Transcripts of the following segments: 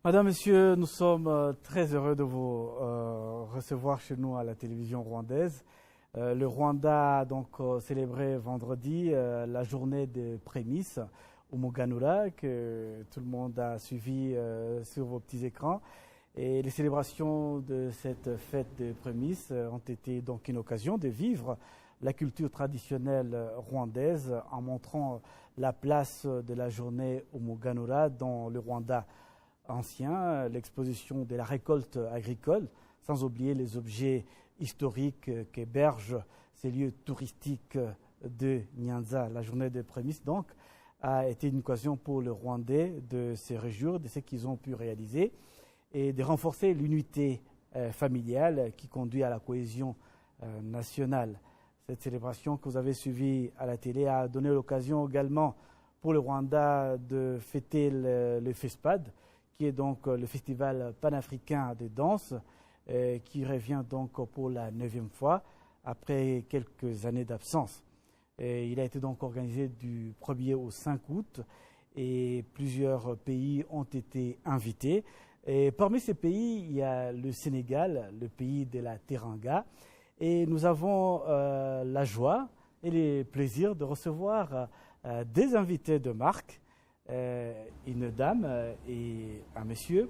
Madame, Monsieur, nous sommes très heureux de vous recevoir chez nous à la télévision rwandaise. Le Rwanda a donc célébré vendredi la journée des prémices au Muganura, que tout le monde a suivi sur vos petits écrans. Et les célébrations de cette fête des prémices ont été donc une occasion de vivre la culture traditionnelle rwandaise en montrant la place de la journée au Muganura dans le Rwanda ancien, l'exposition de la récolte agricole, sans oublier les objets historiques qu'hébergent ces lieux touristiques de Nyanza. La journée des prémices, donc, a été une occasion pour les Rwandais de se réjouir de ce qu'ils ont pu réaliser et de renforcer l'unité familiale qui conduit à la cohésion nationale. Cette célébration que vous avez suivie à la télé a donné l'occasion également pour le Rwanda de fêter le FESPAD, qui est donc le festival panafricain de danse, qui revient donc pour la 9e fois après quelques années d'absence. Il a été donc organisé du 1er au 5 août et plusieurs pays ont été invités. Et parmi ces pays, il y a le Sénégal, le pays de la Teranga. Et nous avons la joie et le plaisir de recevoir des invités de marque, une dame et un monsieur.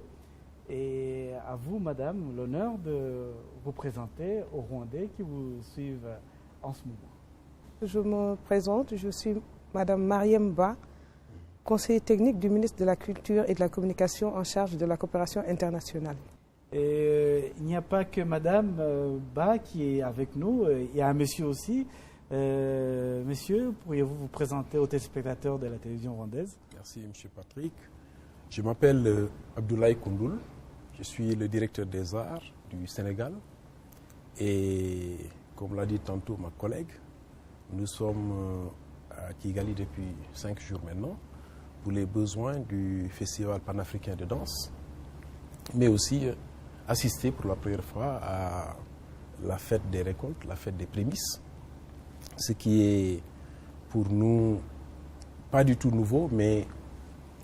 Et à vous, madame, l'honneur de vous présenter aux Rwandais qui vous suivent en ce moment. Je me présente, je suis madame Mariem Ba, conseiller technique du ministre de la Culture et de la Communication en charge de la coopération internationale. Et il n'y a pas que madame Ba qui est avec nous, il y a un monsieur aussi. Monsieur, pourriez-vous vous présenter aux téléspectateurs de la télévision rwandaise? Merci, M. Patrick. Je m'appelle Abdoulaye Koundoul. Je suis le directeur des arts du Sénégal. Et comme l'a dit tantôt ma collègue, nous sommes à Kigali depuis 5 jours maintenant pour les besoins du Festival panafricain de danse, mais aussi assister pour la première fois à la fête des récoltes, la fête des prémices, ce qui est pour nous pas du tout nouveau, mais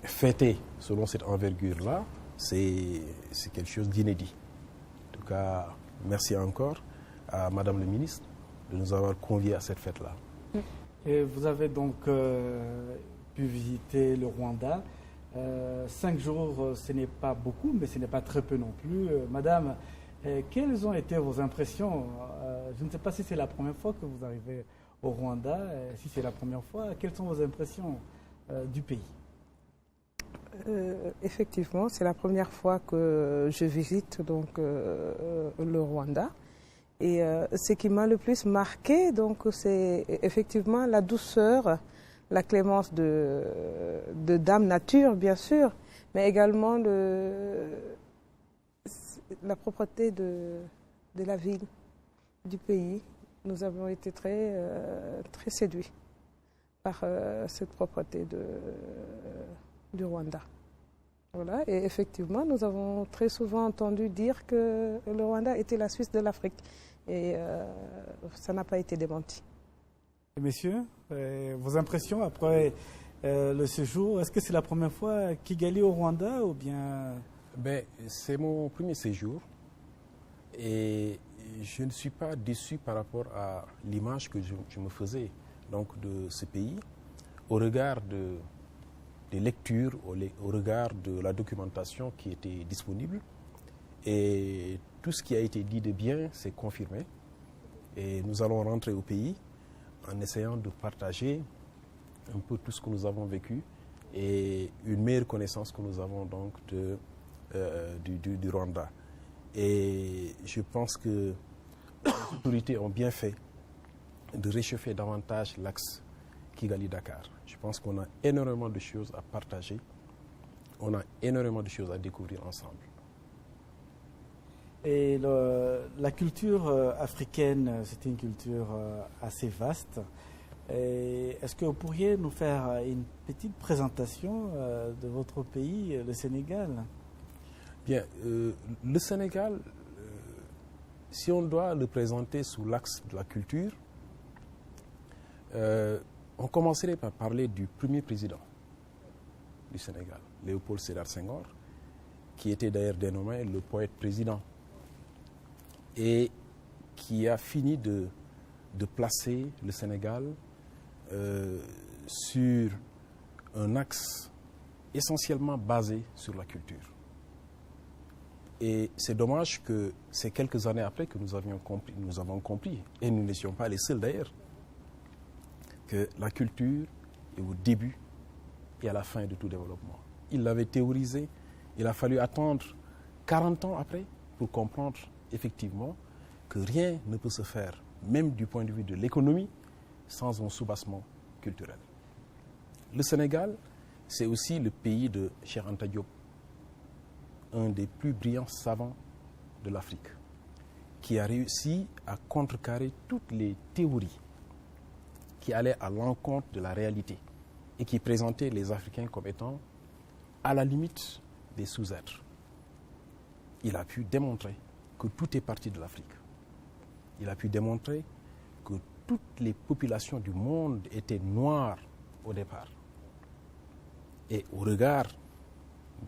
fêter selon cette envergure-là, c'est quelque chose d'inédit. En tout cas, merci encore à Madame le ministre de nous avoir conviés à cette fête-là. Et vous avez donc pu visiter le Rwanda. 5 jours, ce n'est pas beaucoup, mais ce n'est pas très peu non plus. Madame, quelles ont été vos impressions? Je ne sais pas si c'est la première fois que vous arrivez au Rwanda. Si c'est la première fois, quelles sont vos impressions du pays? Effectivement, c'est la première fois que je visite donc, le Rwanda. Et ce qui m'a le plus marqué, c'est effectivement la douceur, la clémence de Dame Nature, bien sûr, mais également la propreté de la ville, du pays. Nous avons été très séduits par cette propreté du Rwanda. Voilà. Et effectivement, nous avons très souvent entendu dire que le Rwanda était la Suisse de l'Afrique. Et ça n'a pas été démenti. Et messieurs, vos impressions après le séjour, est-ce que c'est la première fois Kigali au Rwanda ou bien... C'est mon premier séjour et je ne suis pas déçu par rapport à l'image que je me faisais donc, de ce pays au regard des lectures, au regard de la documentation qui était disponible. Et tout ce qui a été dit de bien s'est confirmé. Et nous allons rentrer au pays en essayant de partager un peu tout ce que nous avons vécu et une meilleure connaissance que nous avons donc du Rwanda. Et je pense que les autorités ont bien fait de réchauffer davantage l'axe Kigali-Dakar. Je pense qu'on a énormément de choses à partager, on a énormément de choses à découvrir ensemble. Et la culture africaine, c'est une culture assez vaste. Est-ce que vous pourriez nous faire une petite présentation de votre pays, le Sénégal? Bien, le Sénégal, si on doit le présenter sous l'axe de la culture, on commencerait par parler du premier président du Sénégal, Léopold Sédar Senghor, qui était d'ailleurs dénommé le poète président, et qui a fini de placer le Sénégal sur un axe essentiellement basé sur la culture. Et c'est dommage que c'est quelques années après que nous avons compris, et nous n'étions pas les seuls d'ailleurs, que la culture est au début et à la fin de tout développement. Il l'avait théorisé, il a fallu attendre 40 ans après pour comprendre effectivement que rien ne peut se faire, même du point de vue de l'économie, sans un soubassement culturel. Le Sénégal, c'est aussi le pays de Cheikh Anta Diop, un des plus brillants savants de l'Afrique, qui a réussi à contrecarrer toutes les théories qui allaient à l'encontre de la réalité et qui présentaient les Africains comme étant à la limite des sous-êtres. Il a pu démontrer que tout est parti de l'Afrique. Il a pu démontrer que toutes les populations du monde étaient noires au départ. Et au regard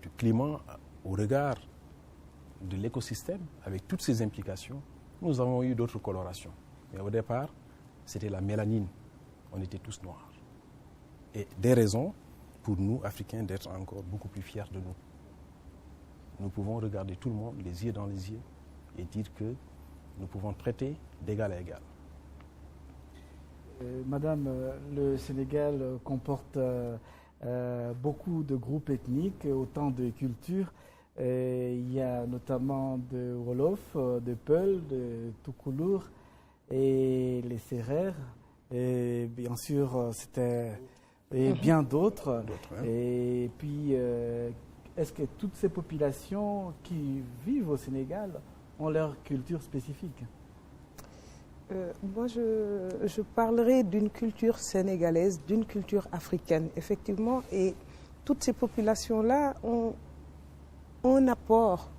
du climat, au regard de l'écosystème, avec toutes ces implications, nous avons eu d'autres colorations. Mais au départ, c'était la mélanine. On était tous noirs. Et des raisons pour nous, Africains, d'être encore beaucoup plus fiers de nous. Nous pouvons regarder tout le monde, les yeux dans les yeux, et dire que nous pouvons traiter d'égal à égal. Madame, le Sénégal comporte beaucoup de groupes ethniques, autant de cultures. Il y a notamment de Wolof, de Peul, de Toucouleur et les Sérères. Et bien sûr, et bien d'autres. Et puis, est-ce que toutes ces populations qui vivent au Sénégal ont leur culture spécifique? Moi, je parlerai d'une culture sénégalaise, d'une culture africaine, effectivement. Et toutes ces populations-là ont un apport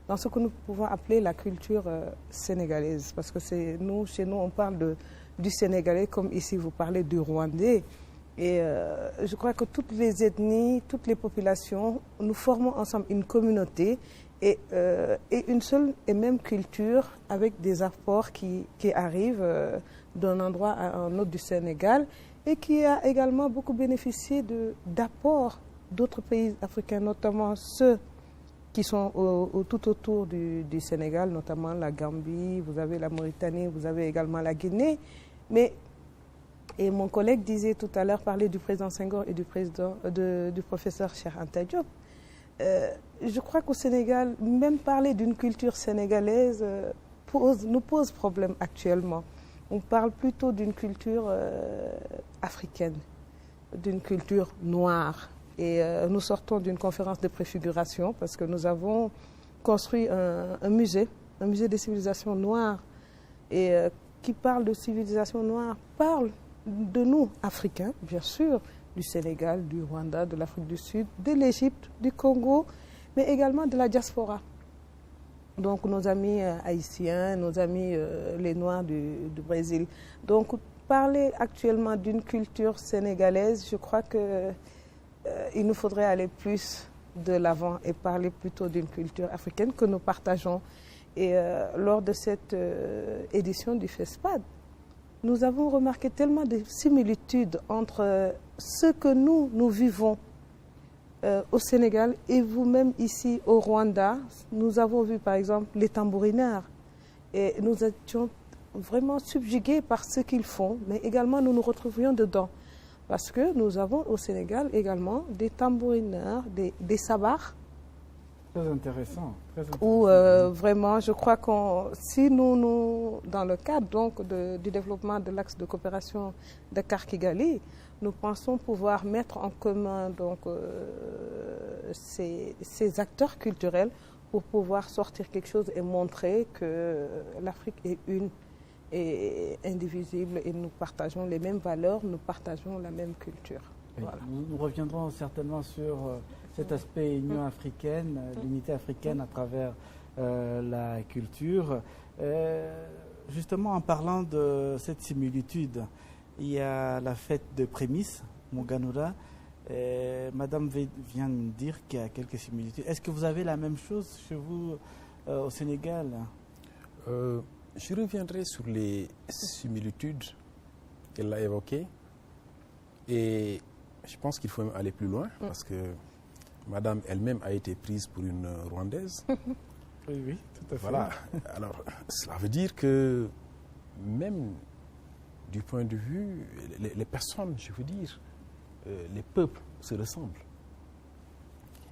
dans ce que nous pouvons appeler la culture sénégalaise. Parce que chez nous, on parle du Sénégalais comme ici, vous parlez du Rwandais. Et je crois que toutes les ethnies, toutes les populations, nous formons ensemble une communauté et une seule et même culture avec des apports qui arrivent d'un endroit à un autre du Sénégal et qui a également beaucoup bénéficié d'apports d'autres pays africains, notamment ceux qui sont tout autour du Sénégal, notamment la Gambie, vous avez la Mauritanie, vous avez également la Guinée. Et mon collègue disait tout à l'heure, parlait du président Senghor et du professeur Cheikh Anta Diop. Je crois qu'au Sénégal, même parler d'une culture sénégalaise nous pose problème actuellement. On parle plutôt d'une culture africaine, d'une culture noire. Et nous sortons d'une conférence de préfiguration parce que nous avons construit un musée des civilisations noires. Et qui parle de civilisation noire parle de nous, Africains, bien sûr, du Sénégal, du Rwanda, de l'Afrique du Sud, de l'Égypte, du Congo, mais également de la diaspora. Donc nos amis haïtiens, nos amis les Noirs du Brésil. Donc parler actuellement d'une culture sénégalaise, je crois qu'il nous faudrait aller plus de l'avant et parler plutôt d'une culture africaine que nous partageons. Et lors de cette édition du FESPAD, nous avons remarqué tellement de similitudes entre ce que nous vivons au Sénégal et vous-même ici au Rwanda. Nous avons vu par exemple les tambourineurs et nous étions vraiment subjugués par ce qu'ils font, mais également nous nous retrouvions dedans. Parce que nous avons au Sénégal également des tambourineurs, des sabars. Très intéressant. Où vraiment, je crois que si nous, dans le cadre donc, du développement de l'axe de coopération Dakar-Kigali, nous pensons pouvoir mettre en commun donc, ces acteurs culturels pour pouvoir sortir quelque chose et montrer que l'Afrique est une et indivisible et nous partageons les mêmes valeurs, nous partageons la même culture. Voilà. Nous reviendrons certainement sur cet aspect union africaine, l'unité africaine à travers la culture. Justement, en parlant de cette similitude, il y a la fête de prémices, Muganura, Madame vient de dire qu'il y a quelques similitudes. Est-ce que vous avez la même chose chez vous au Sénégal? Je reviendrai sur les similitudes qu'elle a évoquées. Et je pense qu'il faut même aller plus loin parce que Madame elle-même a été prise pour une Rwandaise. Oui, oui, tout à fait. Voilà. Alors, cela veut dire que même du point de vue, les personnes, je veux dire, les peuples se ressemblent.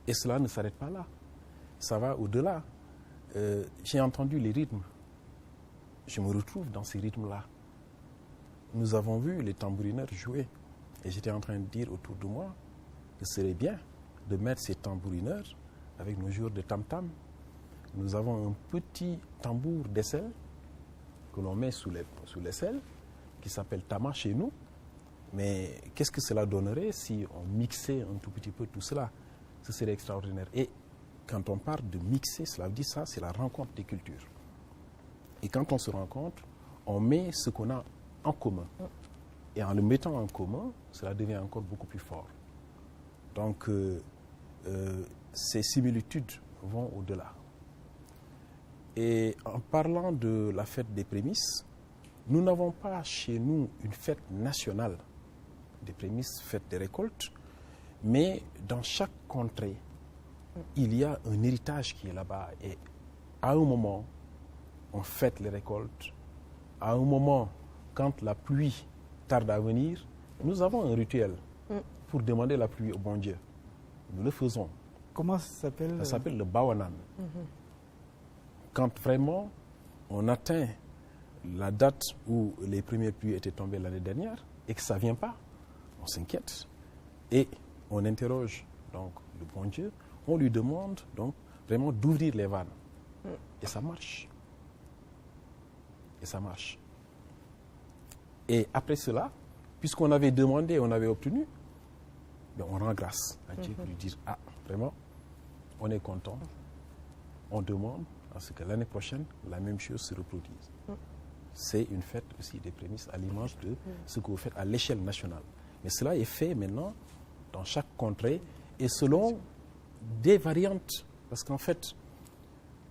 Et cela ne s'arrête pas là. Ça va au-delà. J'ai entendu les rythmes. Je me retrouve dans ces rythmes-là. Nous avons vu les tambourineurs jouer. Et j'étais en train de dire autour de moi que ce serait bien de mettre ces tambourineurs avec nos joueurs de tam-tam. Nous avons un petit tambour d'aisselle que l'on met sous l'aisselle, qui s'appelle tama chez nous. Mais qu'est-ce que cela donnerait si on mixait un tout petit peu tout cela? Ce serait extraordinaire. Et quand on parle de mixer, cela veut dire ça, c'est la rencontre des cultures. Et quand on se rencontre, on met ce qu'on a en commun. Et en le mettant en commun, cela devient encore beaucoup plus fort. Donc, ces similitudes vont au-delà. Et en parlant de la fête des prémices, nous n'avons pas chez nous une fête nationale des prémices, fête des récoltes, mais dans chaque contrée, il y a un héritage qui est là-bas. Et à un moment, on fête les récoltes. À un moment, quand la pluie tarde à venir, nous avons un rituel pour demander la pluie au bon Dieu. Nous le faisons. Comment ça s'appelle? Ça s'appelle le Bawanan. Quand vraiment on atteint la date où les premières pluies étaient tombées l'année dernière et que ça ne vient pas, on s'inquiète et on interroge donc le bon Dieu. On lui demande donc vraiment d'ouvrir les vannes. Et ça marche. Et ça marche. Et après cela, puisqu'on avait demandé, on avait obtenu, bien on rend grâce à Dieu pour lui dire, ah, vraiment, on est content. On demande à ce que l'année prochaine, la même chose se reproduise. C'est une fête aussi des prémices à l'image de ce que vous faites à l'échelle nationale. Mais cela est fait maintenant dans chaque contrée et selon des variantes. Parce qu'en fait,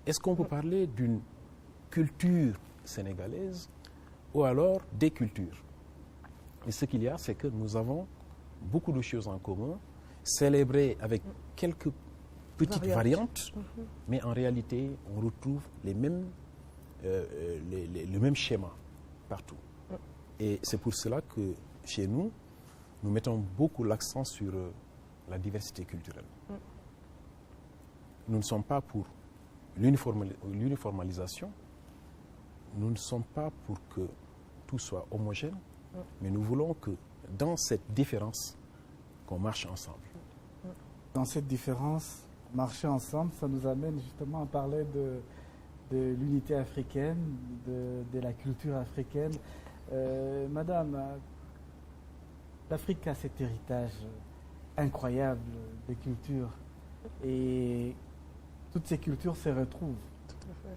est-ce qu'on peut parler d'une culture sénégalaise ou alors des cultures? Et ce qu'il y a, c'est que nous avons beaucoup de choses en commun, célébrées avec quelques petites variantes, mais en réalité, on retrouve les mêmes, le même schéma partout. Et c'est pour cela que chez nous, nous mettons beaucoup l'accent sur la diversité culturelle. Nous ne sommes pas pour l'uniformalisation, nous ne sommes pas pour que tout soit homogène, mais nous voulons que dans cette différence, qu'on marche ensemble. Dans cette différence, marcher ensemble, ça nous amène justement à parler de l'unité africaine, de la culture africaine. Madame, l'Afrique a cet héritage incroyable de culture et toutes ces cultures se retrouvent. Tout à fait.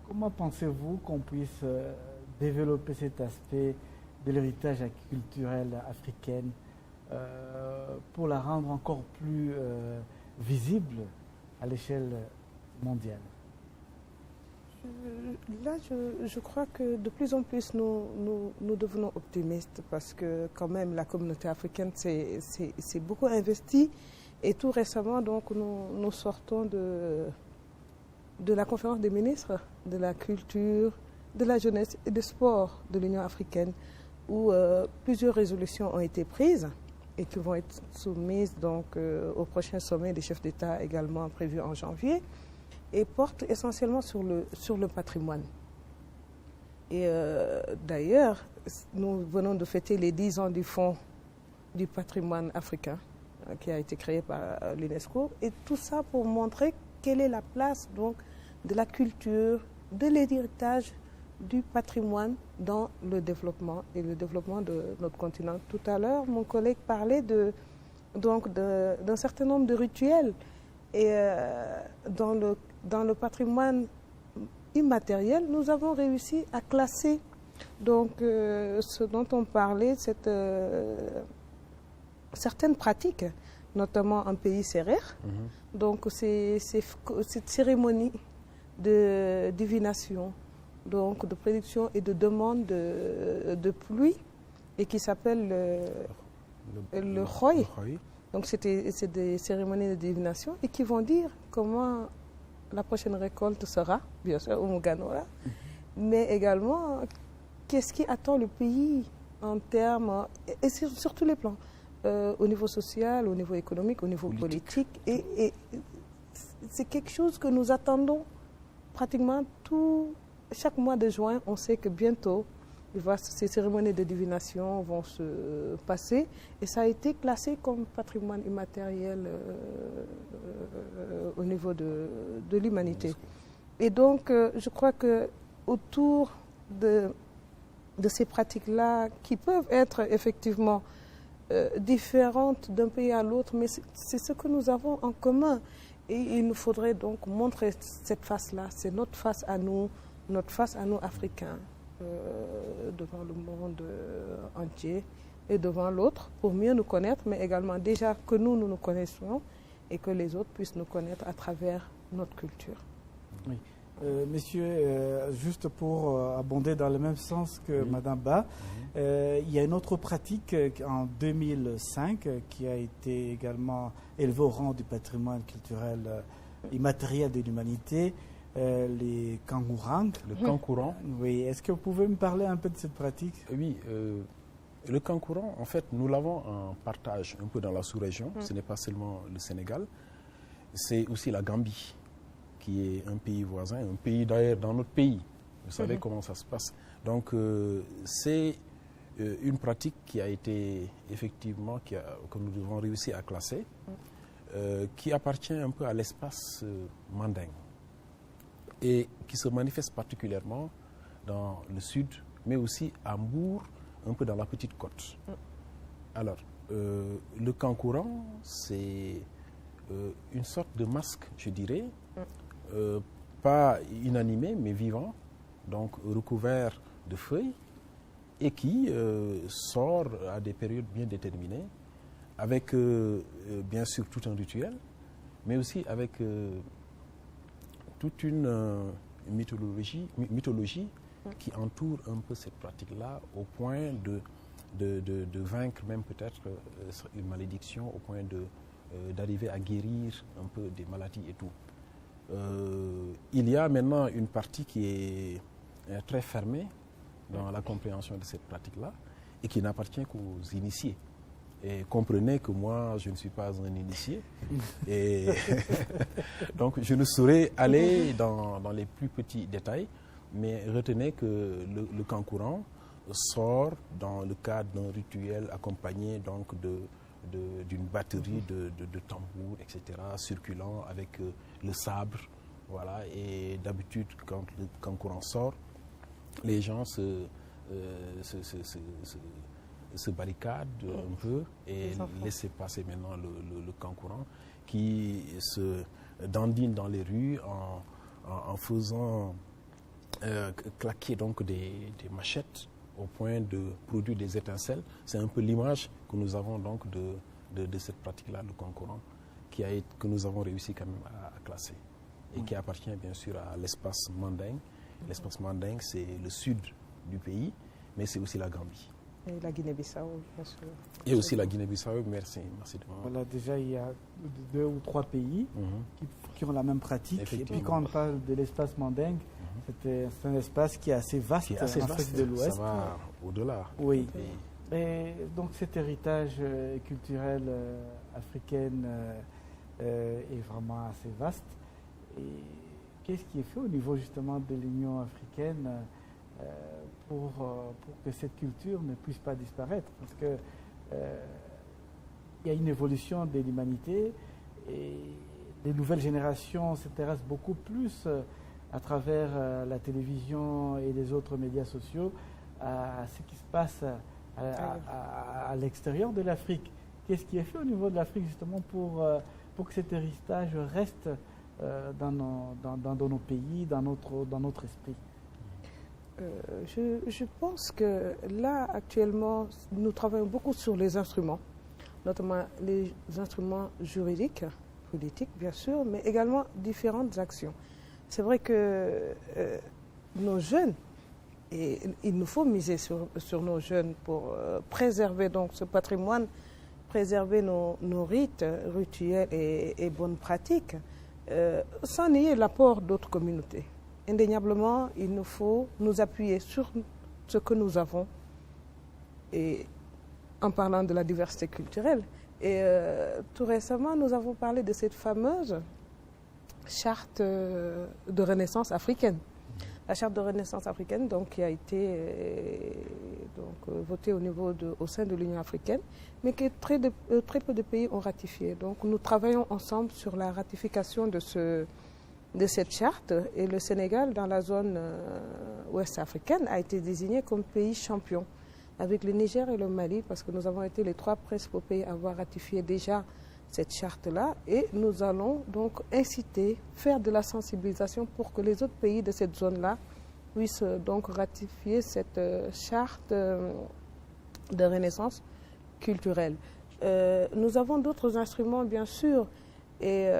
Comment pensez-vous qu'on puisse développer cet aspect de l'héritage culturel africain pour la rendre encore plus visible à l'échelle mondiale? Là, je crois que de plus en plus, nous devenons optimistes parce que quand même, la communauté africaine s'est beaucoup investie. Et tout récemment, donc, nous sortons de la conférence des ministres de la culture, de la jeunesse et du sport de l'Union africaine, où plusieurs résolutions ont été prises et qui vont être soumises donc, au prochain sommet des chefs d'État également prévu en janvier, et portent essentiellement sur le patrimoine. Et d'ailleurs, nous venons de fêter les 10 ans du Fonds du patrimoine africain qui a été créé par l'UNESCO, et tout ça pour montrer quelle est la place donc, de la culture, de l'héritage, du patrimoine dans le développement et le développement de notre continent. Tout à l'heure, mon collègue parlait d'un certain nombre de rituels. Et dans le patrimoine immatériel, nous avons réussi à classer donc, ce dont on parlait, certaines pratiques, notamment en pays sérère. Donc cette cérémonie de divination, donc de prédiction et de demande de pluie, et qui s'appelle le Khoy. Donc c'est des cérémonies de divination et qui vont dire comment la prochaine récolte sera, bien sûr, au Muganora, mais également qu'est-ce qui attend le pays en termes, et sur tous les plans, au niveau social, au niveau économique, au niveau politique. Et c'est quelque chose que nous attendons pratiquement chaque mois de juin. On sait que bientôt, ces cérémonies de divination vont se passer, et ça a été classé comme patrimoine immatériel au niveau de l'humanité. Et donc, je crois que autour de ces pratiques-là, qui peuvent être effectivement différentes d'un pays à l'autre, mais c'est ce que nous avons en commun. Et il nous faudrait donc montrer cette face-là. C'est notre face à nous Africains, devant le monde entier et devant l'autre, pour mieux nous connaître, mais également déjà que nous nous connaissons et que les autres puissent nous connaître à travers notre culture. Oui. Messieurs, juste pour abonder dans le même sens que Madame Ba, il y a une autre pratique en 2005 qui a été également élevée au rang du patrimoine culturel immatériel de l'humanité, les kangourang. Le kangourang. Oui, est-ce que vous pouvez me parler un peu de cette pratique? Oui, le kangourang, en fait, nous l'avons en partage un peu dans la sous-région. Ce n'est pas seulement le Sénégal, c'est aussi la Gambie, qui est un pays voisin, un pays d'ailleurs dans notre pays. Vous savez comment ça se passe. Donc, c'est une pratique qui a été effectivement, que nous devons réussir à classer, qui appartient un peu à l'espace mandingue et qui se manifeste particulièrement dans le sud, mais aussi à Mbour, un peu dans la petite côte. Alors, le kangourang, c'est une sorte de masque, je dirais, pas inanimé, mais vivant, donc recouvert de feuilles, et qui sort à des périodes bien déterminées, avec bien sûr tout un rituel, mais aussi avec toute une mythologie qui entoure un peu cette pratique-là, au point de vaincre même peut-être une malédiction, au point d'arriver à guérir un peu des maladies et tout. Il y a maintenant une partie qui est très fermée dans la compréhension de cette pratique-là et qui n'appartient qu'aux initiés. Et comprenez que moi, je ne suis pas un initié. Et donc, je ne saurais aller dans les plus petits détails, mais retenez que le kangourang sort dans le cadre d'un rituel accompagné donc d'une batterie de tambours, etc., circulant avec le sabre. Voilà. Et d'habitude, quand le kangourang sort, les gens se barricadent un peu et laissent passer maintenant le kangourang qui se dandine dans les rues en faisant claquer donc des machettes au point de produire des étincelles. C'est un peu l'image que nous avons donc de cette pratique-là, le kangourang, que nous avons réussi quand même à classer et qui appartient bien sûr à l'espace mandingue. L'espace mandingue, c'est le sud du pays, mais c'est aussi la Gambie. Et la Guinée-Bissau, bien sûr. Et aussi la Guinée-Bissau, merci. Voilà, déjà, il y a 2 ou 3 pays qui ont la même pratique. Et puis quand on parle de l'espace mandingue, c'est un espace qui est assez vaste en Afrique de l'Ouest. Ça va au-delà. Oui. Et donc cet héritage culturel africain est vraiment assez vaste. Et qu'est-ce qui est fait au niveau justement de l'Union africaine pour que cette culture ne puisse pas disparaître? Parce que il y a une évolution de l'humanité et les nouvelles générations s'intéressent beaucoup plus à travers la télévision et les autres médias sociaux à ce qui se passe à l'extérieur de l'Afrique. Qu'est-ce qui est fait au niveau de l'Afrique justement pour que cet héritage reste dans nos pays, dans notre esprit? Je pense que là, actuellement, nous travaillons beaucoup sur les instruments. notamment les instruments juridiques, politiques bien sûr, mais également différentes actions. C'est vrai que nos jeunes, et il nous faut miser sur nos jeunes pour préserver donc ce patrimoine, préserver nos rites, rituels et bonnes pratiques, sans nier l'apport d'autres communautés. Indéniablement, il nous faut nous appuyer sur ce que nous avons, et en parlant de la diversité culturelle. Et tout récemment, nous avons parlé de cette fameuse charte de renaissance africaine. La charte de renaissance africaine donc, qui a été votée au sein de l'Union africaine, mais que très peu de pays ont ratifié. Donc nous travaillons ensemble sur la ratification de cette charte, et le Sénégal, dans la zone ouest africaine, a été désigné comme pays champion, avec le Niger et le Mali, parce que nous avons été les 3 principaux pays à avoir ratifié déjà cette charte-là, et nous allons donc inciter, faire de la sensibilisation pour que les autres pays de cette zone-là puissent donc ratifier cette charte de renaissance culturelle. Nous avons d'autres instruments, bien sûr, et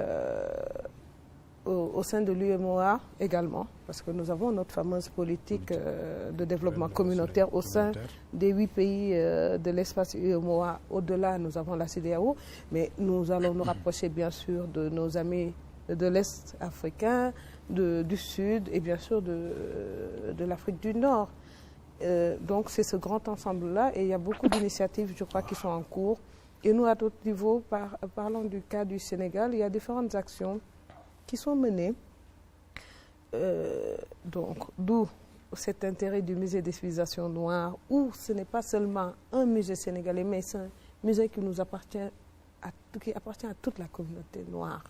au sein de l'UEMOA également, parce que nous avons notre fameuse politique de développement communautaire au sein des 8 pays de l'espace UEMOA. Au-delà, nous avons la CEDEAO, mais nous allons nous rapprocher bien sûr de nos amis de l'Est africain, du Sud et bien sûr de l'Afrique du Nord. Donc c'est ce grand ensemble-là, et il y a beaucoup d'initiatives, je crois, qui sont en cours. Et nous, à d'autres niveaux, parlant du cas du Sénégal, il y a différentes actions qui sont menées, d'où cet intérêt du musée des civilisations noires, où ce n'est pas seulement un musée sénégalais, mais c'est un musée qui appartient à toute la communauté noire.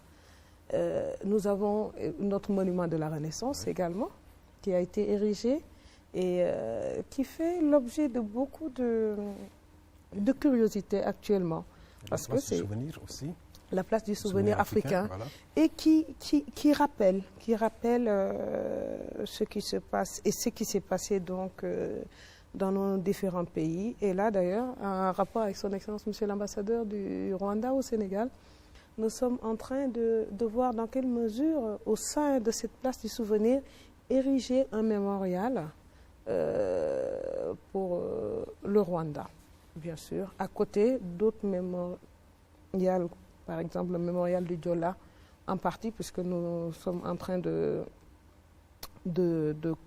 Nous avons notre monument de la Renaissance également, qui a été érigé et qui fait l'objet de beaucoup de curiosité actuellement. Parce que c'est souvenir aussi. La place du souvenir africain, voilà. Et qui rappelle ce qui se passe et ce qui s'est passé donc dans nos différents pays. Et là d'ailleurs, en rapport avec son Excellence Monsieur l'ambassadeur du Rwanda au Sénégal, nous sommes en train de voir dans quelle mesure, au sein de cette place du souvenir, ériger un mémorial pour le Rwanda, bien sûr, à côté d'autres mémorials. Par exemple, le mémorial du Diola, en partie, puisque nous sommes en train de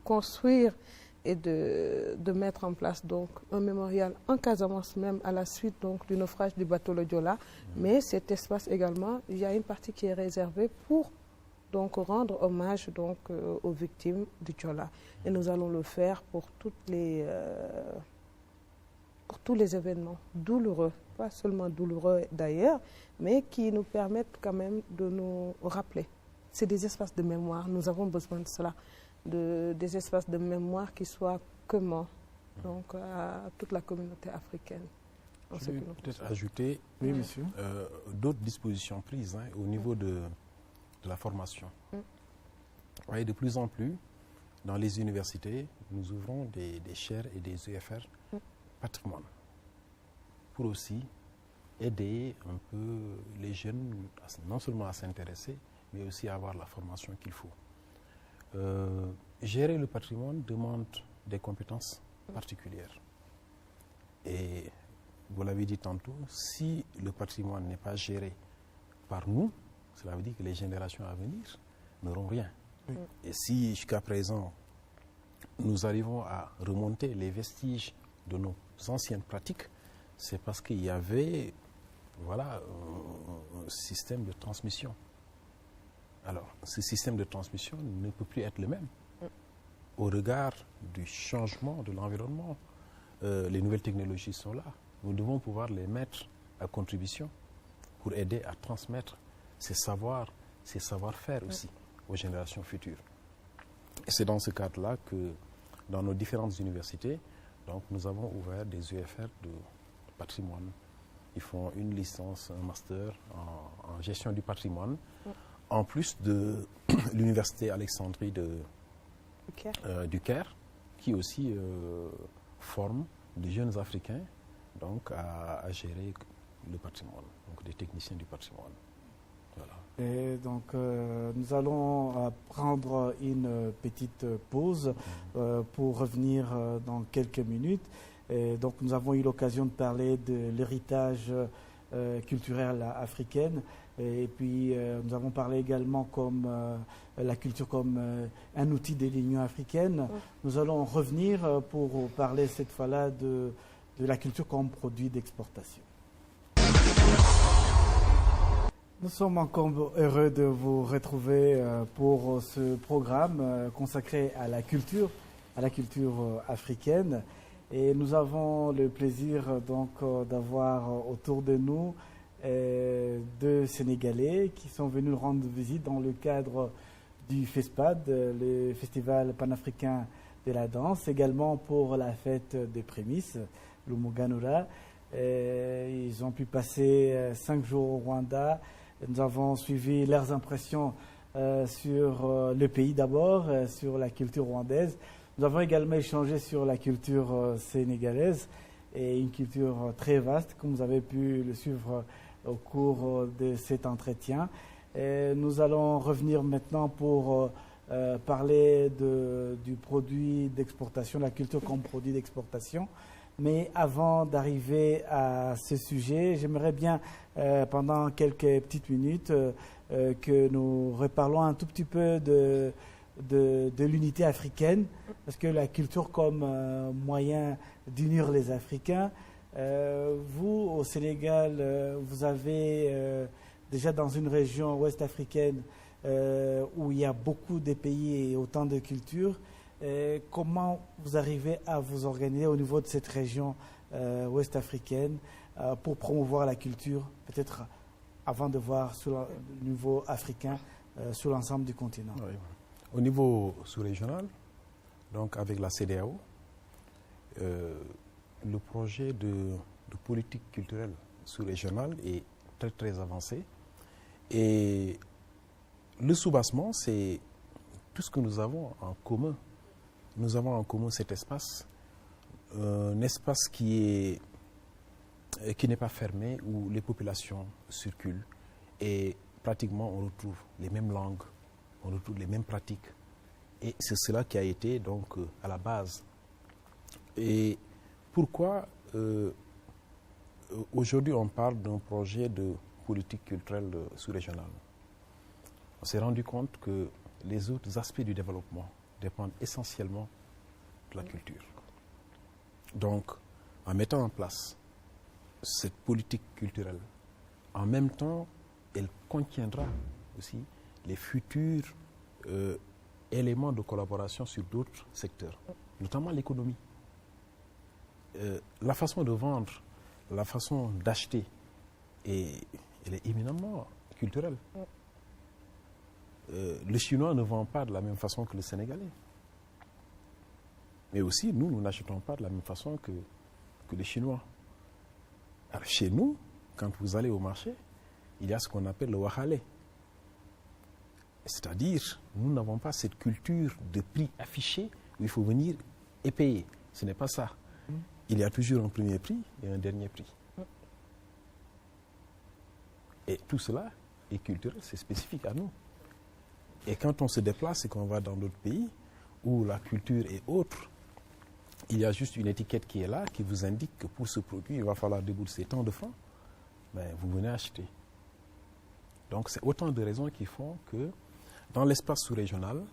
construire et de mettre en place donc un mémorial en Casamance même à la suite donc du naufrage du bateau le Diola. Mais cet espace également, il y a une partie qui est réservée pour donc rendre hommage donc aux victimes du Diola. Et nous allons le faire pour tous les événements douloureux, pas seulement douloureux d'ailleurs, mais qui nous permettent quand même de nous rappeler. C'est des espaces de mémoire, nous avons besoin de cela, des espaces de mémoire qui soient communs donc, à toute la communauté africaine. Je vais peut-être ajouter d'autres dispositions prises au niveau de la formation. Vous voyez, de plus en plus, dans les universités, nous ouvrons des chaires et des UFR patrimoine, pour aussi aider un peu les jeunes, non seulement à s'intéresser, mais aussi à avoir la formation qu'il faut. Gérer le patrimoine demande des compétences particulières. Et vous l'avez dit tantôt, si le patrimoine n'est pas géré par nous, cela veut dire que les générations à venir n'auront rien. Et si jusqu'à présent, nous arrivons à remonter les vestiges de nos anciennes pratiques, c'est parce qu'il y avait un système de transmission. Alors, ce système de transmission ne peut plus être le même. Au regard du changement de l'environnement, les nouvelles technologies sont là. Nous devons pouvoir les mettre à contribution pour aider à transmettre ces savoirs, ces savoir-faire aussi aux générations futures. Et c'est dans ce cadre-là que, dans nos différentes universités, donc, nous avons ouvert des UFR de patrimoine. Ils font une licence, un master en gestion du patrimoine, en plus de l'université Alexandrie du Caire, qui aussi forme des jeunes Africains donc, à gérer le patrimoine, donc des techniciens du patrimoine. Voilà. Et donc, nous allons prendre une petite pause pour revenir dans quelques minutes. Et donc, nous avons eu l'occasion de parler de l'héritage culturel africain. Et puis, nous avons parlé également comme la culture comme un outil de l'Union africaine. Nous allons revenir pour parler cette fois-là de la culture comme produit d'exportation. Nous sommes encore heureux de vous retrouver pour ce programme consacré à la culture africaine. Et nous avons le plaisir donc d'avoir autour de nous deux Sénégalais qui sont venus nous rendre visite dans le cadre du FESPAD, le Festival panafricain de la danse, également pour la fête des prémices, le Muganura. Ils ont pu passer 5 jours au Rwanda. Nous avons suivi leurs impressions sur le pays d'abord, sur la culture rwandaise. Nous avons également échangé sur la culture sénégalaise et une culture très vaste, comme vous avez pu le suivre au cours de cet entretien. Et nous allons revenir maintenant pour parler du produit d'exportation, la culture comme produit d'exportation. Mais avant d'arriver à ce sujet, j'aimerais bien, pendant quelques petites minutes, que nous reparlons un tout petit peu de l'unité africaine, parce que la culture comme moyen d'unir les Africains, vous, au Sénégal, vous avez déjà dans une région ouest africaine où il y a beaucoup de pays et autant de cultures. Comment vous arrivez à vous organiser au niveau de cette région ouest africaine pour promouvoir la culture, peut-être avant de voir sur le niveau africain sur l'ensemble du continent? Oui. Au niveau sous-régional, donc avec la CEDEAO, le projet de politique culturelle sous-régionale est très très avancé. Et le soubassement, c'est tout ce que nous avons en commun. Nous avons en commun cet espace, un espace qui n'est pas fermé, où les populations circulent et pratiquement on retrouve les mêmes langues, on retrouve les mêmes pratiques. Et c'est cela qui a été donc à la base. Et pourquoi aujourd'hui on parle d'un projet de politique culturelle sous-régionale? On s'est rendu compte que les autres aspects du développement dépendent essentiellement de la culture. Donc, en mettant en place cette politique culturelle, en même temps, elle contiendra aussi les futurs éléments de collaboration sur d'autres secteurs, notamment l'économie. La façon de vendre, la façon d'acheter, elle est éminemment culturelle. Le Chinois ne vend pas de la même façon que le Sénégalais. Mais aussi, nous n'achetons pas de la même façon que les Chinois. Alors, chez nous, quand vous allez au marché, il y a ce qu'on appelle le wahale. C'est-à-dire, nous n'avons pas cette culture de prix affiché où il faut venir et payer. Ce n'est pas ça. Il y a toujours un premier prix et un dernier prix. Et tout cela est culturel, c'est spécifique à nous. Et quand on se déplace et qu'on va dans d'autres pays où la culture est autre, il y a juste une étiquette qui est là, qui vous indique que pour ce produit, il va falloir débourser tant de francs. Ben, vous venez acheter. Donc c'est autant de raisons qui font que dans l'espace sous-régional,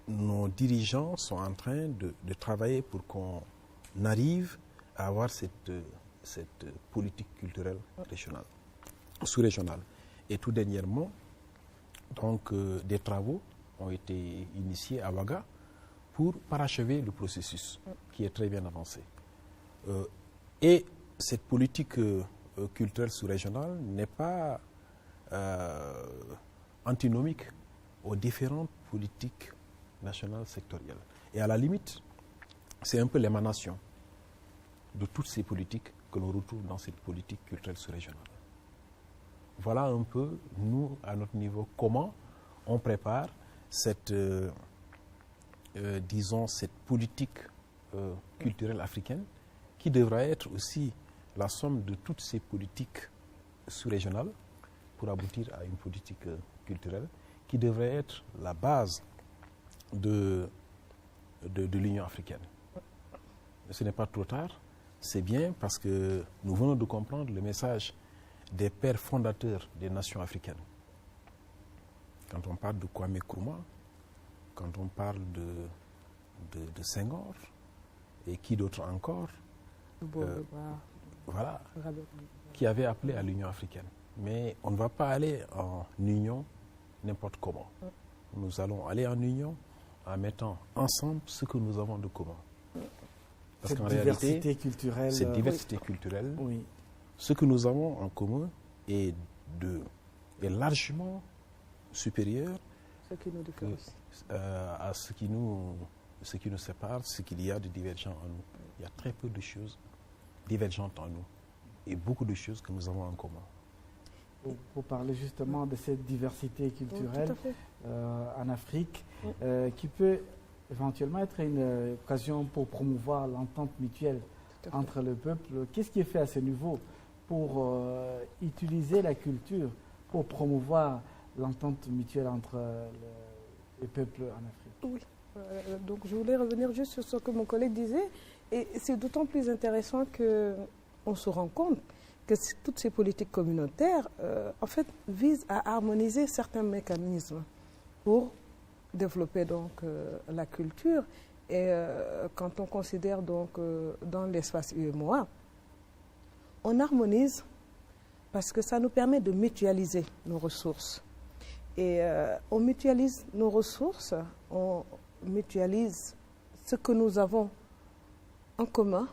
nos dirigeants sont en train de travailler pour qu'on arrive à avoir cette politique culturelle régionale, sous-régionale. Et tout dernièrement, donc, des travaux ont été initiés à Ouaga pour parachever le processus qui est très bien avancé. Et cette politique culturelle sous-régionale n'est pas antinomique aux différentes politiques nationales sectorielles. Et à la limite, c'est un peu l'émanation de toutes ces politiques que l'on retrouve dans cette politique culturelle sous-régionale. Voilà un peu, nous, à notre niveau, comment on prépare cette, disons, cette politique culturelle africaine qui devra être aussi la somme de toutes ces politiques sous-régionales pour aboutir à une politique culturelle qui devrait être la base de l'Union africaine. Ce n'est pas trop tard, c'est bien parce que nous venons de comprendre le message des pères fondateurs des nations africaines. Quand on parle de Kwame Nkrumah, quand on parle de Senghor, et qui d'autre encore, voilà, qui avait appelé à l'Union africaine. Mais on ne va pas aller en union n'importe comment. Nous allons aller en union en mettant ensemble ce que nous avons de commun. Parce qu'en réalité, cette diversité culturelle, oui, ce que nous avons en commun est largement supérieur à ce qui nous sépare, ce qu'il y a de divergent en nous. Il y a très peu de choses divergentes en nous et beaucoup de choses que nous avons en commun. Pour parler justement de cette diversité culturelle en Afrique, qui peut éventuellement être une occasion pour promouvoir l'entente mutuelle entre le peuple. Qu'est-ce qui est fait à ce niveau pour utiliser la culture pour promouvoir l'entente mutuelle entre les peuples en Afrique? Oui, donc je voulais revenir juste sur ce que mon collègue disait, et c'est d'autant plus intéressant qu'on se rend compte que toutes ces politiques communautaires, en fait, visent à harmoniser certains mécanismes pour développer donc la culture. Et quand on considère donc dans l'espace UEMOA, on harmonise parce que ça nous permet de mutualiser nos ressources. Et on mutualise nos ressources, on mutualise ce que nous avons en commun,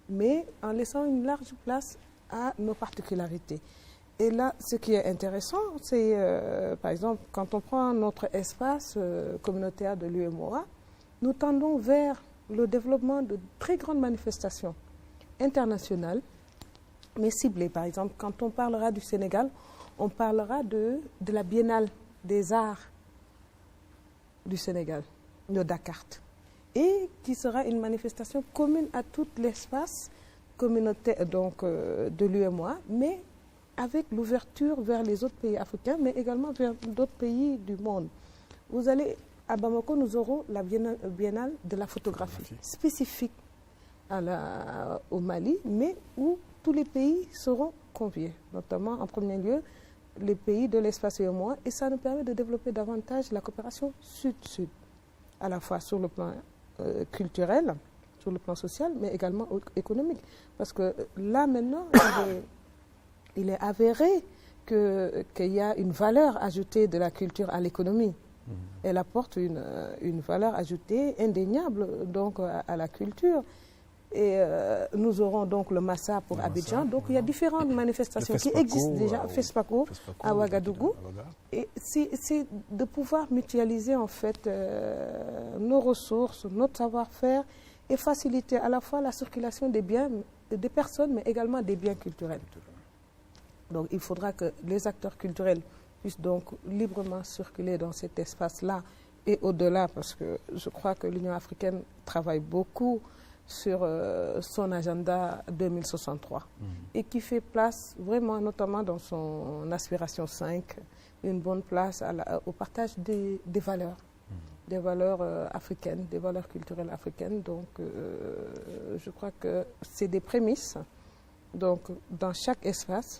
mais en laissant une large place à nos particularités. Et là, ce qui est intéressant, c'est, par exemple, quand on prend notre espace communautaire de l'UEMOA, nous tendons vers le développement de très grandes manifestations internationales, mais ciblées. Par exemple, quand on parlera du Sénégal, on parlera de la Biennale des Arts du Sénégal, de Dakar, et qui sera une manifestation commune à tout l'espace communautaire donc, de l'UEMOA, mais avec l'ouverture vers les autres pays africains, mais également vers d'autres pays du monde. Vous allez à Bamako, nous aurons la Biennale de la photographie, spécifique au Mali, mais où tous les pays seront conviés, notamment en premier lieu les pays de l'espace UEMOA, et ça nous permet de développer davantage la coopération sud-sud, à la fois sur le plan culturel, sur le plan social, mais également économique. Parce que là, maintenant, il est avéré qu'il y a une valeur ajoutée de la culture à l'économie. Elle apporte une valeur ajoutée indéniable donc, à la culture. Et nous aurons donc le Massa pour Abidjan. Donc il y a différentes manifestations qui existent déjà, FESPACO à Ouagadougou. Et c'est de pouvoir mutualiser en fait nos ressources, notre savoir-faire et faciliter à la fois la circulation des biens, des personnes, mais également des biens culturels. Donc il faudra que les acteurs culturels puissent donc librement circuler dans cet espace-là et au-delà, parce que je crois que l'Union africaine travaille beaucoup sur son agenda 2063 et qui fait place vraiment, notamment dans son aspiration 5, une bonne place au partage des valeurs, des valeurs africaines, des valeurs culturelles africaines. Donc je crois que c'est des prémices. Donc dans chaque espace,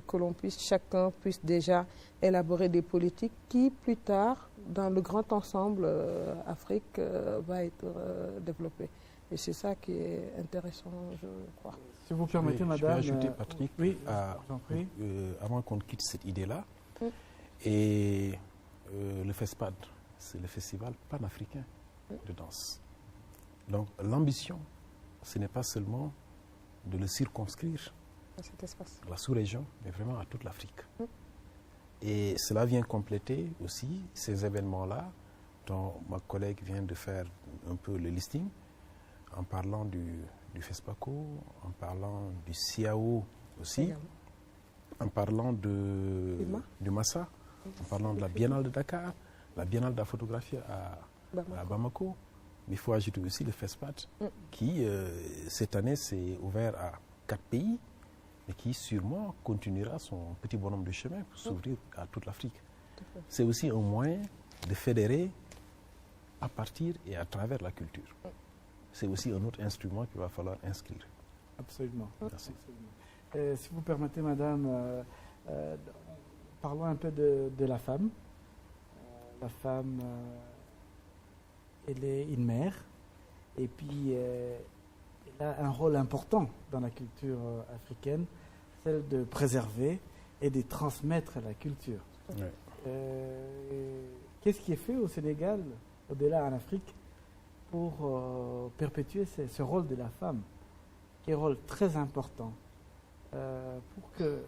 que chacun puisse déjà élaborer des politiques qui plus tard, dans le grand ensemble Afrique, va être développée. Et c'est ça qui est intéressant, je crois. Si vous permettez, madame. Je vais ajouter, Patrick, avant qu'on quitte cette idée-là. Et le FESPAD, c'est le festival panafricain de danse. Donc l'ambition, ce n'est pas seulement de le circonscrire à la sous-région, mais vraiment à toute l'Afrique. Et cela vient compléter aussi ces événements-là, dont ma collègue vient de faire un peu le listing, en parlant du FESPACO, en parlant du CIAO aussi, en parlant du Massa, en parlant de la Biennale de Dakar, la Biennale de la photographie à Bamako. Mais il faut ajouter aussi le FESPAD, qui, cette année, s'est ouvert 4 pays, mais qui sûrement continuera son petit bonhomme de chemin pour s'ouvrir à toute l'Afrique. C'est aussi un moyen de fédérer à partir et à travers la culture. C'est aussi un autre instrument qu'il va falloir inscrire. Absolument. Merci. Absolument. Si vous permettez, madame, parlons un peu de la femme. La femme, elle est une mère, et puis elle a un rôle important dans la culture africaine, celle de préserver et de transmettre la culture. Ouais. Qu'est-ce qui est fait au Sénégal, au-delà en Afrique, pour perpétuer ce rôle de la femme, qui est un rôle très important, pour que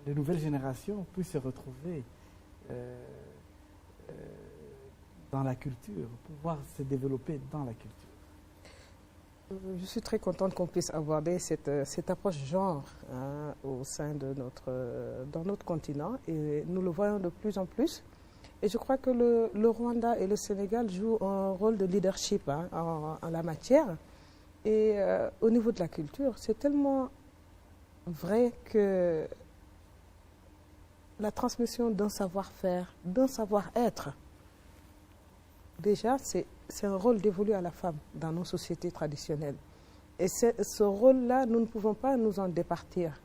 les nouvelles générations puissent se retrouver dans la culture, pouvoir se développer dans la culture? Je suis très contente qu'on puisse aborder cette approche genre au sein de dans notre continent, et nous le voyons de plus en plus. Et je crois que le Rwanda et le Sénégal jouent un rôle de leadership en la matière. Et au niveau de la culture, c'est tellement vrai que la transmission d'un savoir-faire, d'un savoir-être, déjà, c'est un rôle dévolu à la femme dans nos sociétés traditionnelles. Et ce rôle-là, nous ne pouvons pas nous en départir.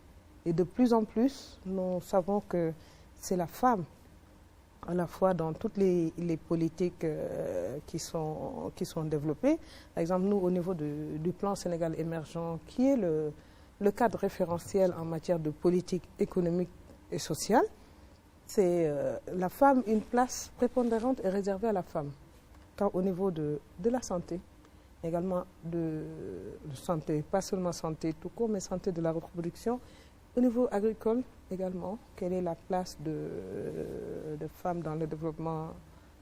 Et de plus en plus, nous savons que c'est la femme, à la fois dans toutes les politiques qui sont développées. Par exemple, nous, au niveau du plan Sénégal émergent, qui est le cadre référentiel en matière de politique économique et sociale, c'est la femme, une place prépondérante est réservée à la femme. Tant au niveau de la santé, également de santé, pas seulement santé tout court, mais santé de la reproduction. Au niveau agricole également, quelle est la place de femmes dans le développement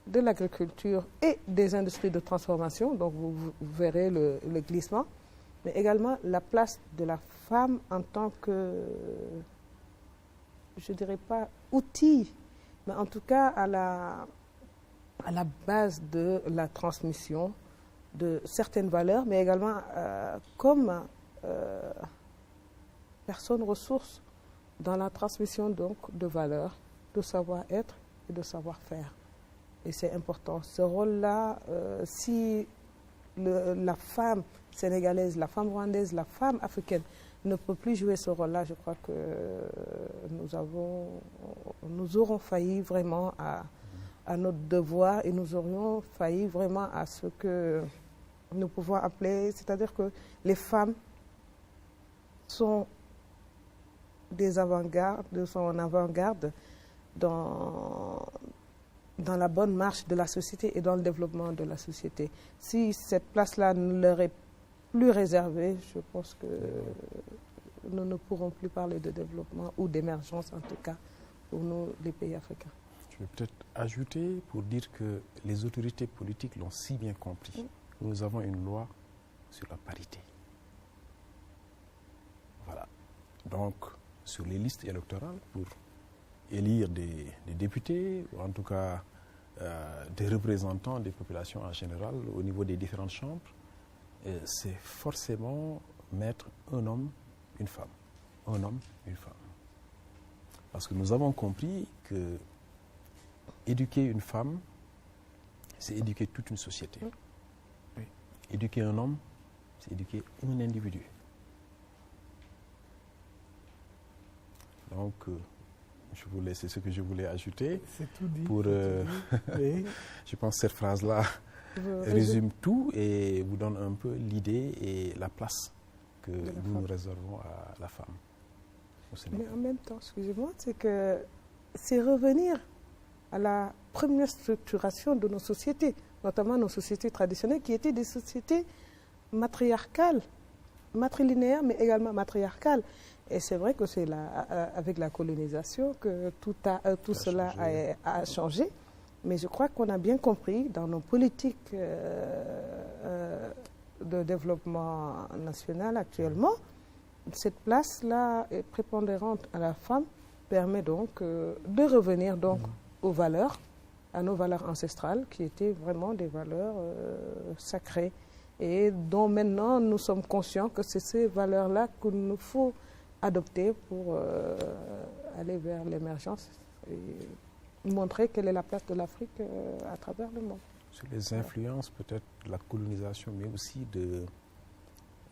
de l'agriculture et des industries de transformation, donc vous verrez le glissement, mais également la place de la femme en tant que, je ne dirais pas outil, mais en tout cas à la base de la transmission de certaines valeurs, mais également comme personne ressource dans la transmission donc de valeurs, de savoir-être et de savoir-faire. Et c'est important. Ce rôle-là, si la femme sénégalaise, la femme rwandaise, la femme africaine ne peut plus jouer ce rôle-là, je crois que nous aurons failli vraiment à notre devoir, et nous aurions failli vraiment à ce que nous pouvons appeler, c'est-à-dire que les femmes sont des avant-gardes, sont en avant-garde dans la bonne marche de la société et dans le développement de la société. Si cette place-là ne leur est plus réservée, je pense que nous ne pourrons plus parler de développement ou d'émergence, en tout cas, pour nous, les pays africains. Je vais peut-être ajouter pour dire que les autorités politiques l'ont si bien compris. Nous avons une loi sur la parité. Voilà. Donc, sur les listes électorales, pour élire des députés, ou en tout cas des représentants des populations en général au niveau des différentes chambres, c'est forcément mettre un homme, une femme. Un homme, une femme. Parce que nous avons compris que éduquer une femme, c'est éduquer toute une société. Oui. Éduquer un homme, c'est éduquer un individu. Donc, c'est ce que je voulais ajouter. C'est tout dit. Pour, oui. Je pense que cette phrase-là résume tout et vous donne un peu l'idée et la place que nous réservons à la femme au Sénégal. Mais en même temps, excusez-moi, c'est revenir à la première structuration de nos sociétés, notamment nos sociétés traditionnelles, qui étaient des sociétés matriarcales, matrilinéaires, mais également matriarcales. Et c'est vrai que c'est avec la colonisation que tout cela a changé. Mais je crois qu'on a bien compris dans nos politiques de développement national actuellement, cette place-là est prépondérante à la femme, permet donc de revenir donc aux valeurs, à nos valeurs ancestrales, qui étaient vraiment des valeurs sacrées. et dont maintenant nous sommes conscients que c'est ces valeurs-là qu'il nous faut adopter pour aller vers l'émergence et montrer quelle est la place de l'Afrique à travers le monde. Sur les influences peut-être de la colonisation, mais aussi de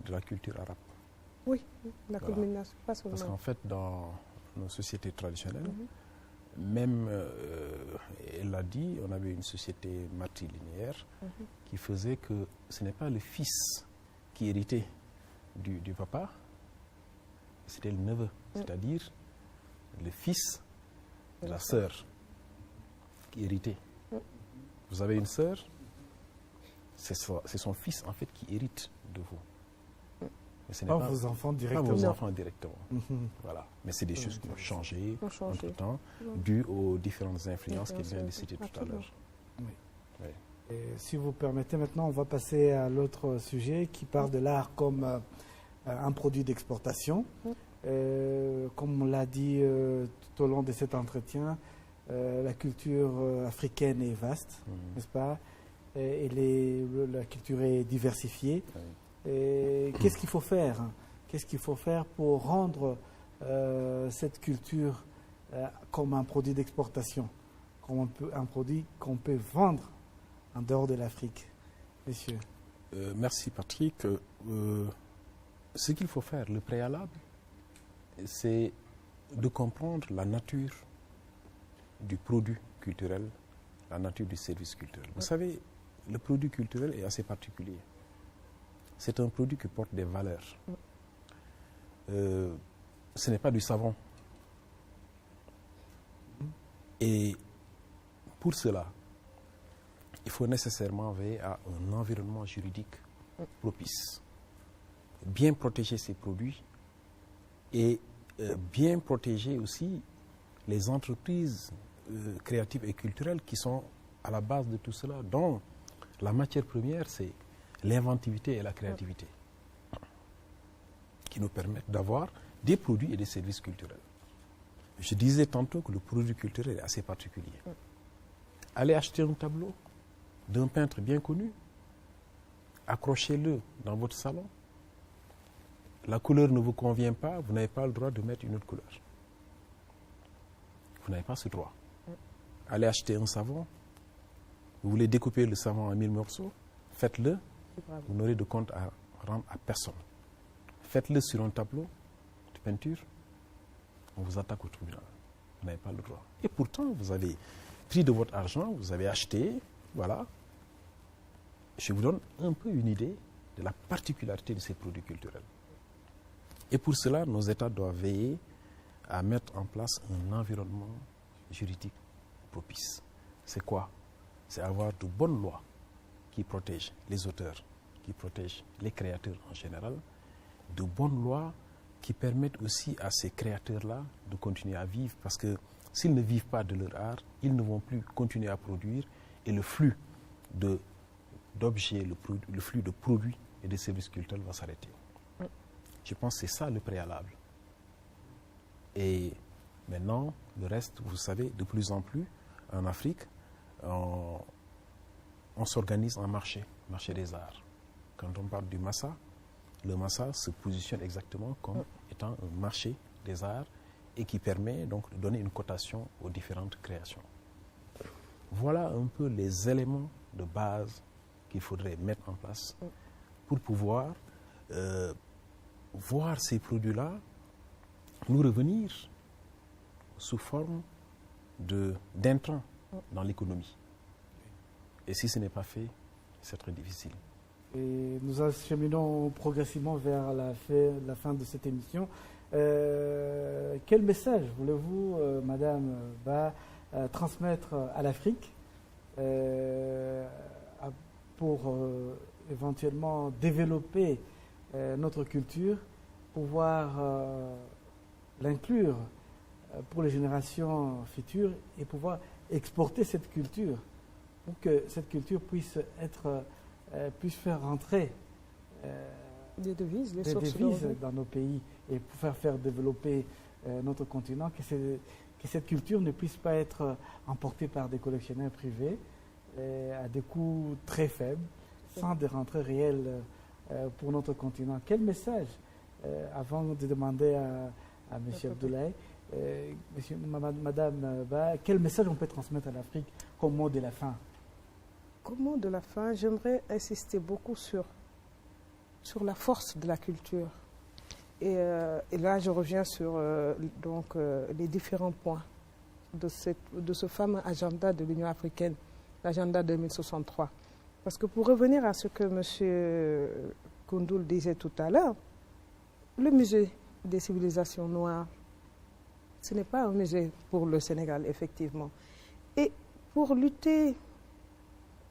la culture arabe. Oui, la colonisation, pas seulement. Parce qu'en fait, dans nos sociétés traditionnelles, même, elle l'a dit, on avait une société matrilinéaire qui faisait que ce n'est pas le fils qui héritait du papa, c'était le neveu, c'est-à-dire le fils de la sœur qui héritait. Vous avez une sœur, c'est son fils en fait qui hérite de vous. Mais ce n'est pas vos enfants directement. Pas vos enfants directement. Voilà. Mais c'est des choses qui ont changé entre-temps, dues aux différentes influences qu'il vient de citer tout à l'heure. Oui. Oui. Et si vous permettez, maintenant, on va passer à l'autre sujet qui parle de l'art comme un produit d'exportation. Comme on l'a dit tout au long de cet entretien, la culture africaine est vaste, n'est-ce pas? Et la culture est diversifiée. Qu'est-ce qu'il faut faire? Qu'est-ce qu'il faut faire pour rendre cette culture comme un produit d'exportation, comme un produit qu'on peut vendre en dehors de l'Afrique, messieurs? Merci Patrick. Ce qu'il faut faire, le préalable, c'est de comprendre la nature du produit culturel, la nature du service culturel. Vous savez, le produit culturel est assez particulier. C'est un produit qui porte des valeurs. Ce n'est pas du savon. Et pour cela, il faut nécessairement veiller à un environnement juridique propice. Bien protéger ces produits et bien protéger aussi les entreprises créatives et culturelles qui sont à la base de tout cela, dont la matière première, c'est l'inventivité et la créativité qui nous permettent d'avoir des produits et des services culturels. Je disais tantôt que le produit culturel est assez particulier. Allez acheter un tableau d'un peintre bien connu, accrochez-le dans votre salon. La couleur ne vous convient pas, vous n'avez pas le droit de mettre une autre couleur. Vous n'avez pas ce droit. Allez acheter un savon, vous voulez découper le savon en 1000 morceaux, faites-le. Vous n'aurez de compte à rendre à personne. Faites-le sur un tableau de peinture, on vous attaque au tribunal. Vous n'avez pas le droit. Et pourtant, vous avez pris de votre argent, vous avez acheté, voilà. Je vous donne un peu une idée de la particularité de ces produits culturels. Et pour cela, nos États doivent veiller à mettre en place un environnement juridique propice. C'est quoi? C'est avoir de bonnes lois qui protègent les auteurs, qui protègent les créateurs en général, de bonnes lois qui permettent aussi à ces créateurs-là de continuer à vivre, parce que s'ils ne vivent pas de leur art, ils ne vont plus continuer à produire et le flux d'objets, le flux de produits et de services culturels va s'arrêter. Je pense que c'est ça le préalable. Et maintenant, le reste, vous savez, de plus en plus, en Afrique, on s'organise en marché des arts. Quand on parle du Massa, le Massa se positionne exactement comme étant un marché des arts et qui permet donc de donner une cotation aux différentes créations. Voilà un peu les éléments de base qu'il faudrait mettre en place pour pouvoir voir ces produits-là nous revenir sous forme d'intrants dans l'économie. Et si ce n'est pas fait, c'est très difficile. Et nous acheminons progressivement vers la fin de cette émission. Quel message voulez-vous, Madame Ba, transmettre à l'Afrique pour éventuellement développer notre culture, pouvoir l'inclure pour les générations futures et pouvoir exporter cette culture pour que cette culture puisse faire rentrer des devises, dans nos pays et pour faire développer notre continent, que cette culture ne puisse pas être emportée par des collectionneurs privés à des coûts très faibles. sans des rentrées réelles pour notre continent. Quel message, avant de demander à M. Abdoulaye, Madame Ba, quel message on peut transmettre à l'Afrique comme mot de la fin? Comme mot de la fin, j'aimerais insister beaucoup sur la force de la culture. Et là, je reviens sur les différents points de ce fameux agenda de l'Union africaine, l'agenda 2063. Parce que pour revenir à ce que M. Koundoul disait tout à l'heure, le musée des civilisations noires, ce n'est pas un musée pour le Sénégal, effectivement. Et pour lutter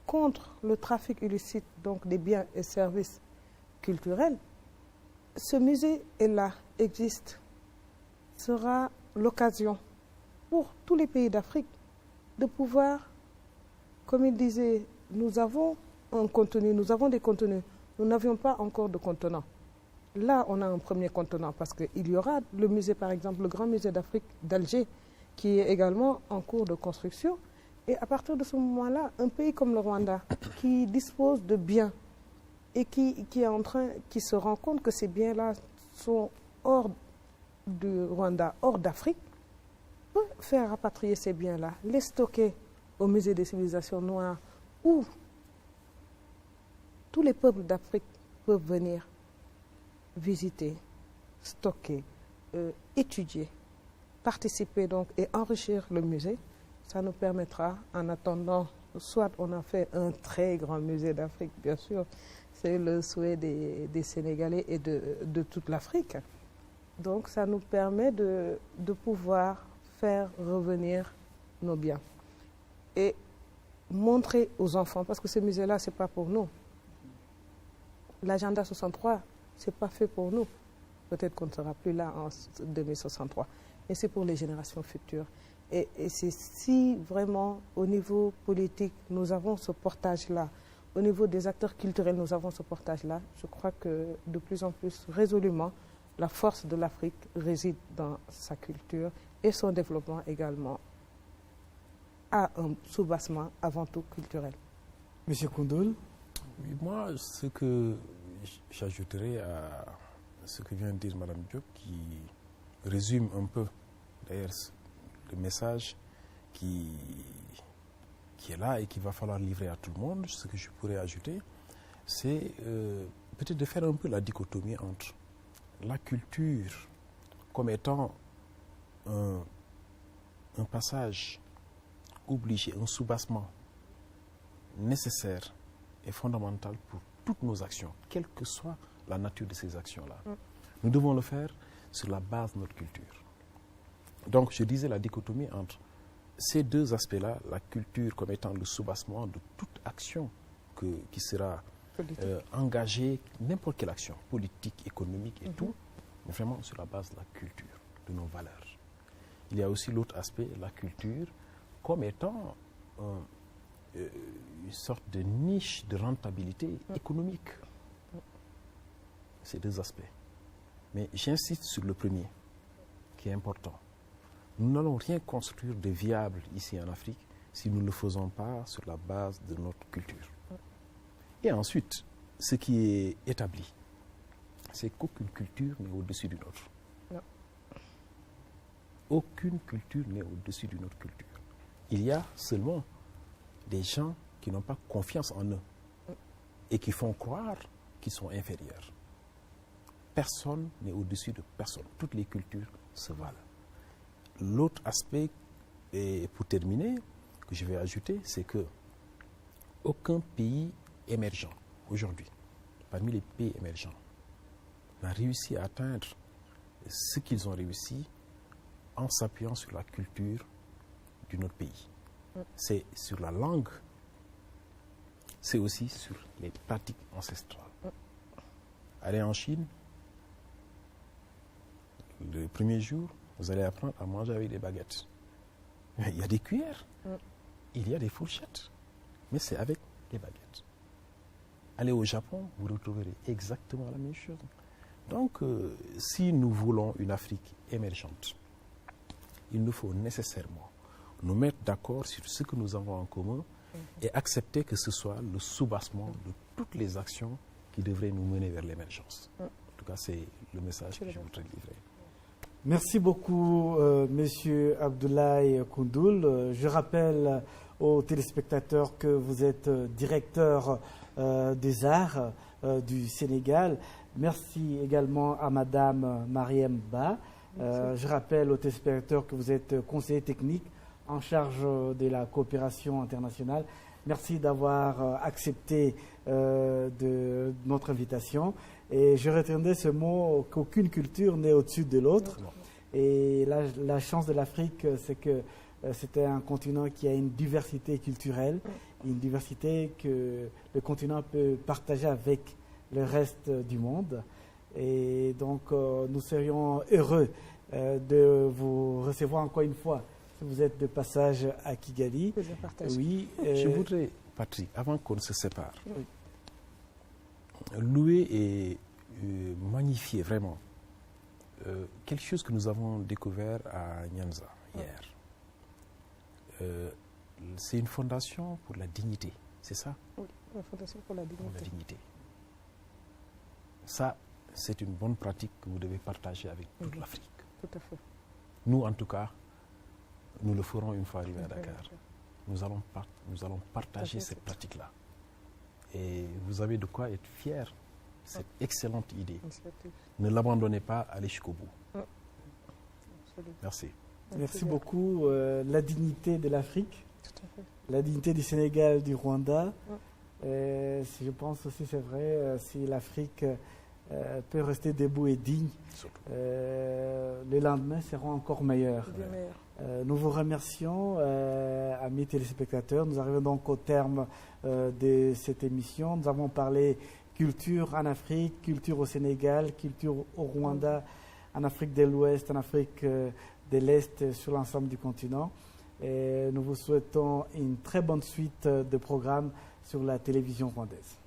contre le trafic illicite donc des biens et services culturels, ce musée est là, existe, sera l'occasion pour tous les pays d'Afrique de pouvoir, comme il disait, nous avons un contenu, nous avons des contenus, nous n'avions pas encore de contenant. Là, on a un premier contenant parce qu'il y aura le musée, par exemple, le Grand Musée d'Afrique d'Alger, qui est également en cours de construction. Et à partir de ce moment-là, un pays comme le Rwanda, qui dispose de biens et qui se rend compte que ces biens-là sont hors du Rwanda, hors d'Afrique, peut faire rapatrier ces biens-là, les stocker au musée des civilisations noires, où tous les peuples d'Afrique peuvent venir visiter, stocker, étudier, participer donc et enrichir le musée. Ça nous permettra, en attendant, soit on a fait un très grand musée d'Afrique, bien sûr, c'est le souhait des Sénégalais et de toute l'Afrique. Donc ça nous permet de pouvoir faire revenir nos biens et montrer aux enfants, parce que ce musée-là, ce n'est pas pour nous. L'agenda 63, ce n'est pas fait pour nous. Peut-être qu'on ne sera plus là en 2063, mais c'est pour les générations futures. Et c'est si vraiment, au niveau politique, nous avons ce portage-là, au niveau des acteurs culturels, nous avons ce portage-là, je crois que de plus en plus résolument, la force de l'Afrique réside dans sa culture et son développement également a un soubassement avant tout culturel. Monsieur Koundoul? Oui, moi, ce que j'ajouterais à ce que vient de dire Mme Diop, qui résume un peu, d'ailleurs, le message qui est là et qu'il va falloir livrer à tout le monde, ce que je pourrais ajouter, c'est peut-être de faire un peu la dichotomie entre la culture comme étant un passage obligé, un soubassement nécessaire et fondamental pour toutes nos actions, quelle que soit la nature de ces actions-là. Nous devons le faire sur la base de notre culture. Donc, je disais la dichotomie entre ces deux aspects-là, la culture comme étant le soubassement de toute action qui sera engagée, n'importe quelle action, politique, économique et tout, mais vraiment sur la base de la culture, de nos valeurs. Il y a aussi l'autre aspect, la culture, comme étant une sorte de niche de rentabilité économique. Ces deux aspects. Mais j'insiste sur le premier, qui est important. Nous n'allons rien construire de viable ici en Afrique si nous ne le faisons pas sur la base de notre culture. Et ensuite, ce qui est établi, c'est qu'aucune culture n'est au-dessus d'une autre. Non. Aucune culture n'est au-dessus d'une autre culture. Il y a seulement des gens qui n'ont pas confiance en eux et qui font croire qu'ils sont inférieurs. Personne n'est au-dessus de personne. Toutes les cultures se valent. L'autre aspect, et pour terminer, que je vais ajouter, c'est que aucun pays émergent aujourd'hui, parmi les pays émergents, n'a réussi à atteindre ce qu'ils ont réussi en s'appuyant sur la culture de notre pays. C'est sur la langue, c'est aussi sur les pratiques ancestrales. Allez en Chine, le premier jour, vous allez apprendre à manger avec des baguettes. Il y a des cuillères, il y a des fourchettes, mais c'est avec des baguettes. Allez au Japon, vous retrouverez exactement la même chose. Donc, si nous voulons une Afrique émergente, il nous faut nécessairement nous mettre d'accord sur ce que nous avons en commun et accepter que ce soit le soubassement de toutes les actions qui devraient nous mener vers l'émergence. En tout cas, c'est le message que je voudrais livrer. Merci beaucoup, Monsieur Abdoulaye Koundoul. Je rappelle aux téléspectateurs que vous êtes directeur des arts du Sénégal. Merci également à Madame Mariem Ba. Je rappelle aux téléspectateurs que vous êtes conseiller technique en charge de la coopération internationale. Merci d'avoir accepté de notre invitation. Et je retiendrai ce mot qu'aucune culture n'est au-dessus de l'autre. Et la chance de l'Afrique, c'est que c'était un continent qui a une diversité culturelle, une diversité que le continent peut partager avec le reste du monde. Et donc, nous serions heureux de vous recevoir encore une fois si vous êtes de passage à Kigali. Oui, je voudrais, Patrick, avant qu'on se sépare, louer et magnifier vraiment quelque chose que nous avons découvert à Nyanza hier. C'est une fondation pour la dignité, c'est ça? Oui, la fondation pour la dignité. Pour la dignité. Ça, c'est une bonne pratique que vous devez partager avec toute l'Afrique. Tout à fait. Nous, en tout cas, nous le ferons une fois arrivés à Dakar. Nous allons partager cette pratique-là. Et vous avez de quoi être fiers. Cette excellente idée. Ne l'abandonnez pas, allez jusqu'au bout. Merci. Merci beaucoup. La dignité de l'Afrique, la dignité du Sénégal, du Rwanda. Je pense aussi, c'est vrai, si l'Afrique peut rester debout et digne, les lendemains seront encore meilleurs. Nous vous remercions, amis téléspectateurs. Nous arrivons donc au terme de cette émission. Nous avons parlé culture en Afrique, culture au Sénégal, culture au Rwanda, en Afrique de l'Ouest, en Afrique de l'Est, sur l'ensemble du continent. Et nous vous souhaitons une très bonne suite de programmes sur la télévision rwandaise.